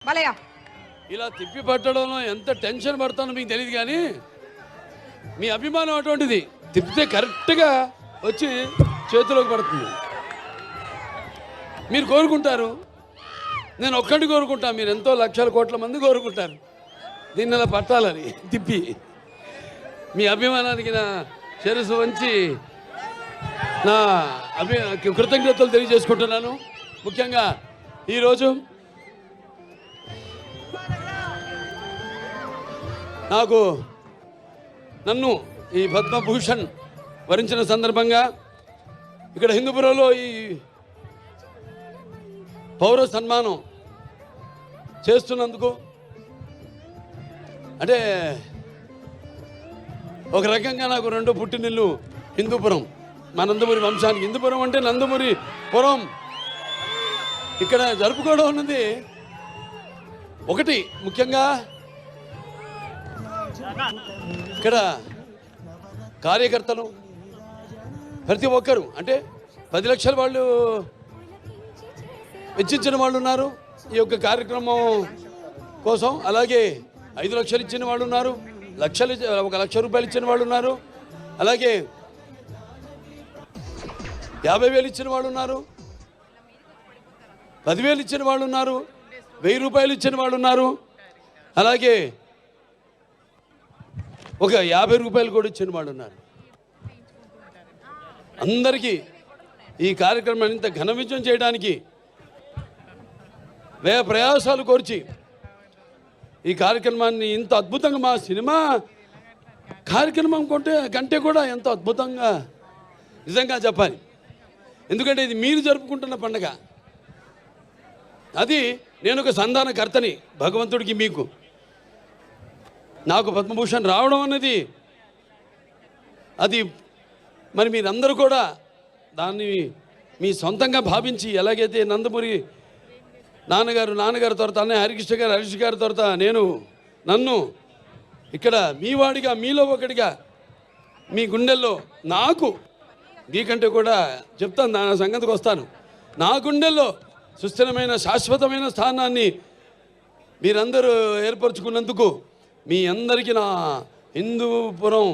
బాలయ్య ఇలా తిప్పి పట్టడంలో ఎంత టెన్షన్ పడతానో మీకు తెలియదు, కానీ మీ అభిమానం అటువంటిది. తిప్పితే కరెక్ట్గా వచ్చి చేతిలోకి పడుతుంది. మీరు కోరుకుంటారు, నేను ఒక్కటి కోరుకుంటా, మీరు ఎంతో లక్షల కోట్ల మంది కోరుకుంటారు దీన్ని అలా పట్టాలని. తిప్పి మీ అభిమానానికి నా శిరస్సు వంచి నా కృతజ్ఞతలు తెలియజేసుకుంటున్నాను. ముఖ్యంగా ఈరోజు నన్ను ఈ పద్మభూషణ్ వరించిన సందర్భంగా ఇక్కడ హిందూపురంలో ఈ పౌర సన్మానం చేస్తున్నందుకు, అంటే ఒక రకంగా నాకు రెండో పుట్టినిల్లు హిందూపురం, మా నందమూరి వంశానికి. హిందూపురం అంటే నందమూరి పురం. ఇక్కడ జరుపుకోవడం ఉన్నది ఒకటి. ముఖ్యంగా ఇక్కడ కార్యకర్తలు ప్రతి ఒక్కరు, అంటే 10 లక్షల వాళ్ళు వెచ్చించిన వాళ్ళు ఉన్నారు ఈ యొక్క కార్యక్రమం కోసం. అలాగే 5 లక్షలు ఇచ్చిన వాళ్ళు ఉన్నారు, 1 లక్ష రూపాయలు ఇచ్చిన వాళ్ళు ఉన్నారు, అలాగే 50,000 ఇచ్చిన వాళ్ళు ఉన్నారు, 10,000 ఇచ్చిన వాళ్ళు ఉన్నారు, 1000 రూపాయలు ఇచ్చిన వాళ్ళు ఉన్నారు, అలాగే ఒక 50 రూపాయలు కూడా ఇచ్చిన వాళ్ళు ఉన్నారు. అందరికీ ఈ కార్యక్రమాన్ని ఇంత ఘన విజయం చేయడానికి వ్యయ ప్రయాసాలు కోర్చి ఈ కార్యక్రమాన్ని ఇంత అద్భుతంగా, మా సినిమా కార్యక్రమం కంటే కూడా ఎంతో అద్భుతంగా నిజంగా చెప్పాలి. ఎందుకంటే ఇది మీరు జరుపుకుంటున్న పండుగ. అది నేను ఒక సంధానకర్తని భగవంతుడికి, మీకు. నాకు పద్మభూషణ్ రావడం అన్నది అది మరి మీరందరూ కూడా దాన్ని మీ సొంతంగా భావించి, ఎలాగైతే నందమూరి నాన్నగారు తర్వాత అన్నయ్య హరీష్ గారి తర్వాత నన్ను ఇక్కడ మీ వాడిగా, మీలో ఒకటిగా, మీ గుండెల్లో నాకు మీకంటే కూడా చెప్తాను, నా సంగతికి వస్తాను. నా గుండెల్లో సుస్థిరమైన శాశ్వతమైన స్థానాన్ని మీరందరూ ఏర్పరచుకున్నందుకు మీ అందరికీ నా హిందూపురం